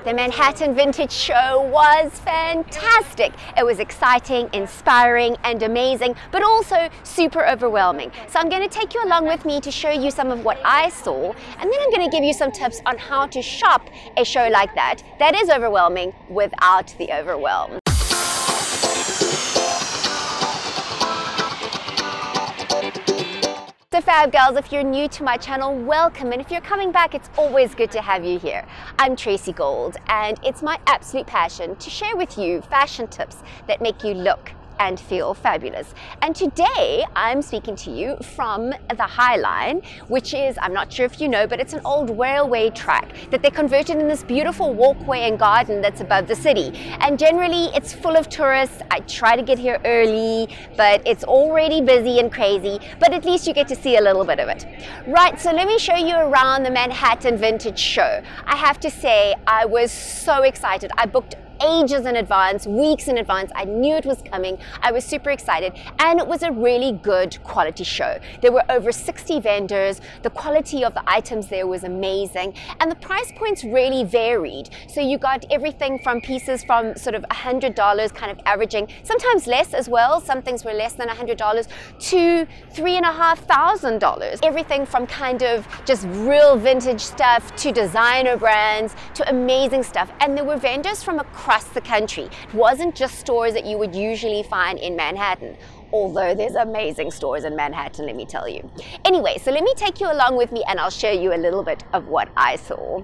The Manhattan Vintage Show was fantastic. It was exciting, inspiring, and amazing, but also super overwhelming. So I'm going to take you along with me to show you some of what I saw, and then I'm going to give you some tips on how to shop a show like that is overwhelming without the overwhelm. So Fab Girls, if you're new to my channel, welcome, and if you're coming back, it's always good to have you here. I'm Tracy Gold, and it's my absolute passion to share with you fashion tips that make you look and feel fabulous. And today I'm speaking to you from the High Line, which is, I'm not sure if you know, but it's an old railway track that they converted in this beautiful walkway and garden that's above the city. And generally it's full of tourists. I try to get here early, but it's already busy and crazy, but at least you get to see a little bit of it. Right, so let me show you around the Manhattan Vintage Show. I have to say, I was so excited. I booked ages in advance, weeks in advance. I knew it was coming. I was super excited, and it was a really good quality show. There were over 60 vendors. The quality of the items there was amazing, and the price points really varied. So you got everything from pieces from sort of $100, kind of averaging, sometimes less as well. Some things were less than $100 to $3,500. Everything from kind of just real vintage stuff to designer brands to amazing stuff. And there were vendors from across the country. It wasn't just stores that you would usually find in Manhattan, although there's amazing stores in Manhattan, let me tell you. Anyway, so let me take you along with me and I'll show you a little bit of what I saw.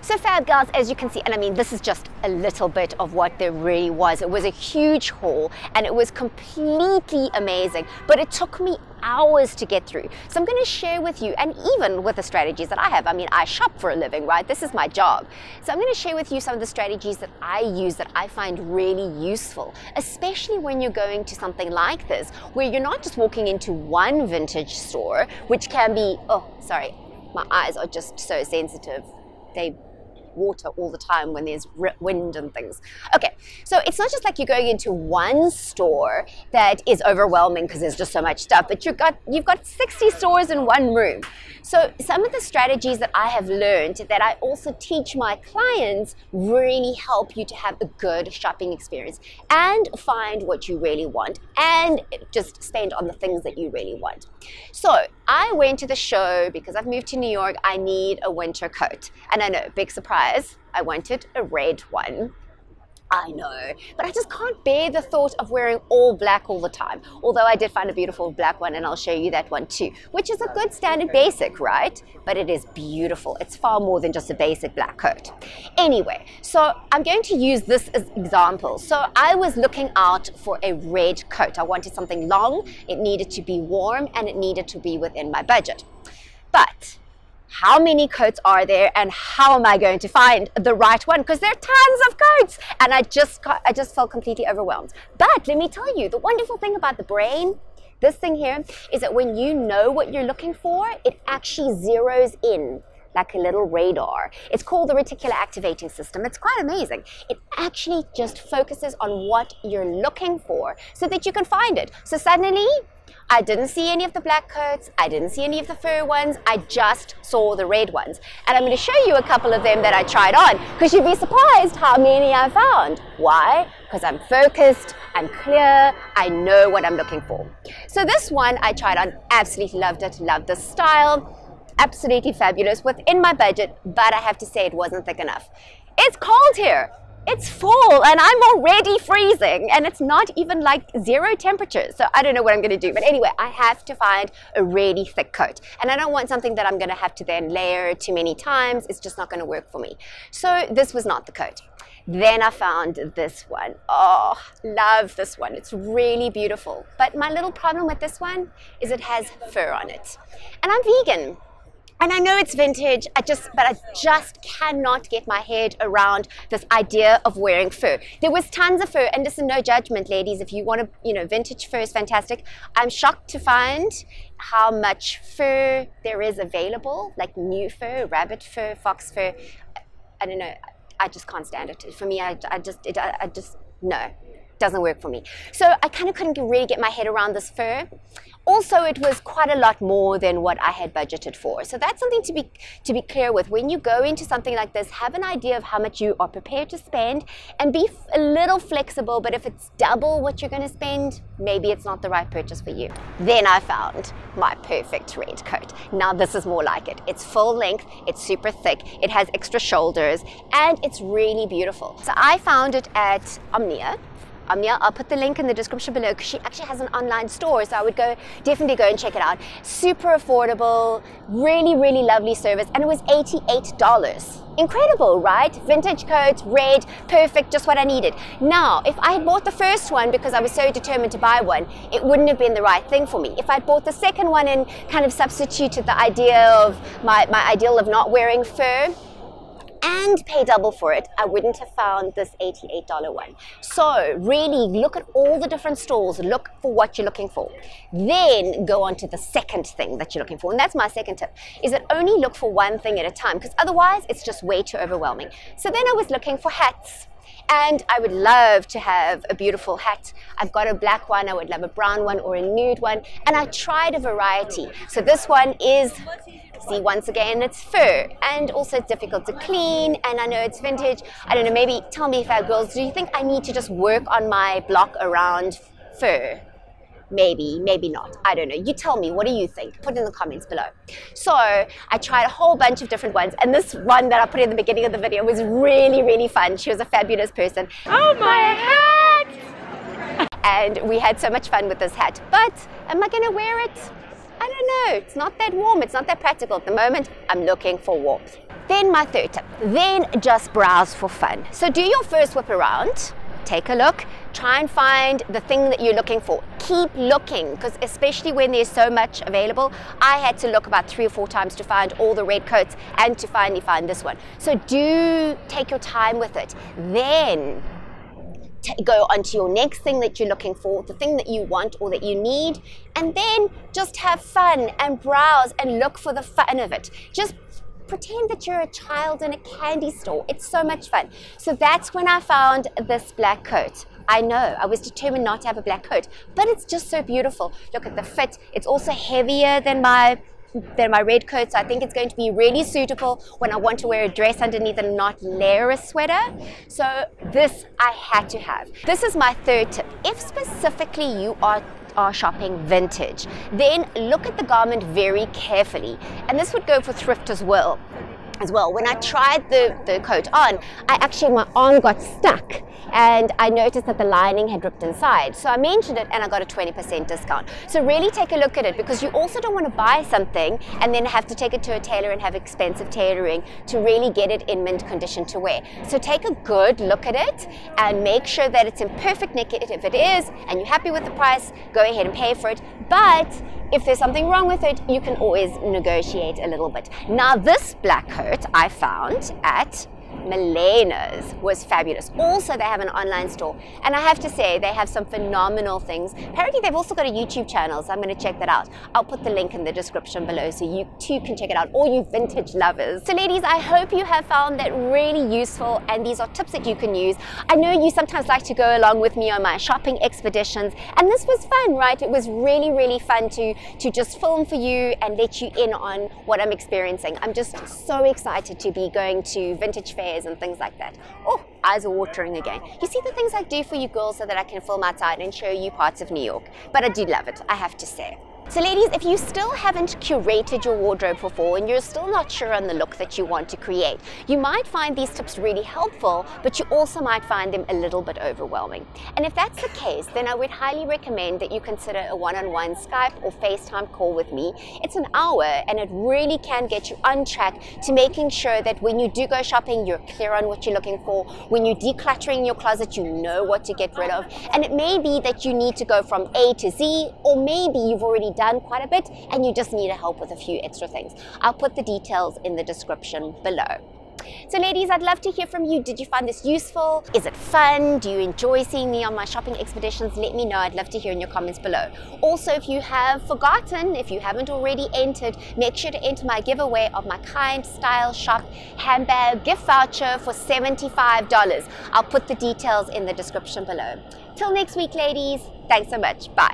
So Fab Girls, as you can see, and I mean, this is just a little bit of what there really was. It was a huge haul and it was completely amazing, but it took me hours to get through. So I'm going to share with you, and even with the strategies that I have, I mean, I shop for a living, right? This is my job. So I'm going to share with you some of the strategies that I use that I find really useful, especially when you're going to something like this, where you're not just walking into one vintage store, which can be, oh, sorry, my eyes are just so sensitive. They water all the time when there's wind and things. Okay, so it's not just like you're going into one store that is overwhelming because there's just so much stuff, but you've got 60 stores in one room. So some of the strategies that I have learned that I also teach my clients really help you to have a good shopping experience and find what you really want and just spend on the things that you really want. So I went to the show because I've moved to New York. I need a winter coat, and I know, big surprise, I wanted a red one. I know, but I just can't bear the thought of wearing all black all the time. Although I did find a beautiful black one, and I'll show you that one too, which is a good standard basic, right? But it is beautiful. It's far more than just a basic black coat. Anyway, so I'm going to use this as example. So I was looking out for a red coat. I wanted something long, it needed to be warm, and it needed to be within my budget. But how many coats are there and how am I going to find the right one, because there are tons of coats, and I just felt completely overwhelmed. But let me tell you, the wonderful thing about the brain, this thing here, is that when you know what you're looking for, it actually zeroes in like a little radar. It's called the reticular activating system. It's quite amazing. It actually just focuses on what you're looking for so that you can find it. So suddenly, I didn't see any of the black coats, I didn't see any of the fur ones, I just saw the red ones. And I'm going to show you a couple of them that I tried on, because you'd be surprised how many I found. Why? Because I'm focused, I'm clear, I know what I'm looking for. So this one I tried on, absolutely loved it, loved the style. Absolutely fabulous, within my budget, but I have to say it wasn't thick enough. It's cold here. It's fall and I'm already freezing, and it's not even like 0 temperature. So I don't know what I'm going to do. But anyway, I have to find a really thick coat. And I don't want something that I'm going to have to then layer too many times. It's just not going to work for me. So this was not the coat. Then I found this one. Oh, love this one. It's really beautiful. But my little problem with this one is it has fur on it. And I'm vegan. And I know it's vintage, but I just cannot get my head around this idea of wearing fur. There was tons of fur, and listen, no judgment, ladies. If you want to, vintage fur is fantastic. I'm shocked to find how much fur there is available, like new fur, rabbit fur, fox fur. I don't know. I just can't stand it. For me, no, it doesn't work for me. So I kind of couldn't really get my head around this fur. Also, it was quite a lot more than what I had budgeted for. So that's something to be clear with. When you go into something like this, have an idea of how much you are prepared to spend and be a little flexible. But if it's double what you're going to spend, maybe it's not the right purchase for you. Then I found my perfect red coat. Now this is more like it. It's full length, it's super thick, it has extra shoulders, and it's really beautiful. So I found it at Omnia. I'll put the link in the description below, because she actually has an online store, so I would definitely go and check it out. Super affordable, really, really lovely service, and it was $88. Incredible, right? Vintage coat, red, perfect, just what I needed. Now, if I had bought the first one because I was so determined to buy one, it wouldn't have been the right thing for me. If I'd bought the second one and kind of substituted the idea of my ideal of not wearing fur, and pay double for it, I wouldn't have found this $88 one. So really look at all the different stores, look for what you're looking for. Then go on to the second thing that you're looking for. And that's my second tip, is that only look for one thing at a time, because otherwise it's just way too overwhelming. So then I was looking for hats. And I would love to have a beautiful hat. I've got a black one, I would love a brown one or a nude one. And I tried a variety. So this one is, see, once again, it's fur. And also it's difficult to clean. And I know it's vintage. I don't know, maybe tell me if girls, do you think I need to just work on my block around fur? Maybe, maybe not. I don't know. You tell me, what do you think? Put it in the comments below. So I tried a whole bunch of different ones, and this one that I put in the beginning of the video was really, really fun. She was a fabulous person. Oh, my hat! And we had so much fun with this hat. But am I going to wear it? I don't know. It's not that warm. It's not that practical. At the moment, I'm looking for warmth. Then my third tip. Then just browse for fun. So do your first whip around. Take a look, try and find the thing that you're looking for. Keep looking, because especially when there's so much available, I had to look about 3 or 4 times to find all the red coats and to finally find this one. So do take your time with it. Then go on to your next thing that you're looking for, the thing that you want or that you need, and then just have fun and browse and look for the fun of it. Just pretend that you're a child in a candy store. It's so much fun. So that's when I found this black coat. I know, I was determined not to have a black coat, but it's just so beautiful. Look at the fit. It's also heavier than my red coat, so I think it's going to be really suitable when I want to wear a dress underneath and not layer a sweater. So this I had to have. This is my third tip. If specifically you are shopping vintage, then look at the garment very carefully. And this would go for thrift as well. When I tried the coat on, my arm got stuck and I noticed that the lining had ripped inside. So I mentioned it and I got a 20% discount. So really take a look at it, because you also don't want to buy something and then have to take it to a tailor and have expensive tailoring to really get it in mint condition to wear. So take a good look at it and make sure that it's in perfect nick. If it is and you're happy with the price, go ahead and pay for it. But if there's something wrong with it, you can always negotiate a little bit. Now this black coat I found at Milena's was fabulous. Also, they have an online store, and I have to say they have some phenomenal things. Apparently they've also got a YouTube channel, so I'm going to check that out. I'll put the link in the description below so you too can check it out, all you vintage lovers. So ladies, I hope you have found that really useful, and these are tips that you can use. I know you sometimes like to go along with me on my shopping expeditions, and this was fun, right? It was really fun to just film for you and let you in on what I'm experiencing. I'm just so excited to be going to vintage fairs and things like that. Oh, eyes are watering again. You see the things I do for you girls so that I can film outside and show you parts of New York. But I do love it, I have to say. So ladies, if you still haven't curated your wardrobe for fall and you're still not sure on the look that you want to create, you might find these tips really helpful, but you also might find them a little bit overwhelming. And if that's the case, then I would highly recommend that you consider a one-on-one Skype or FaceTime call with me. It's an hour and it really can get you on track to making sure that when you do go shopping, you're clear on what you're looking for. When you're decluttering your closet, you know what to get rid of. And it may be that you need to go from A to Z, or maybe you've already done quite a bit and you just need help with a few extra things. I'll put the details in the description below. So ladies, I'd love to hear from you. Did you find this useful? Is it fun? Do you enjoy seeing me on my shopping expeditions? Let me know. I'd love to hear in your comments below. Also, if you have forgotten, if you haven't already entered, make sure to enter my giveaway of my Kind Style Shop handbag gift voucher for $75. I'll put the details in the description below. Till next week, ladies. Thanks so much. Bye.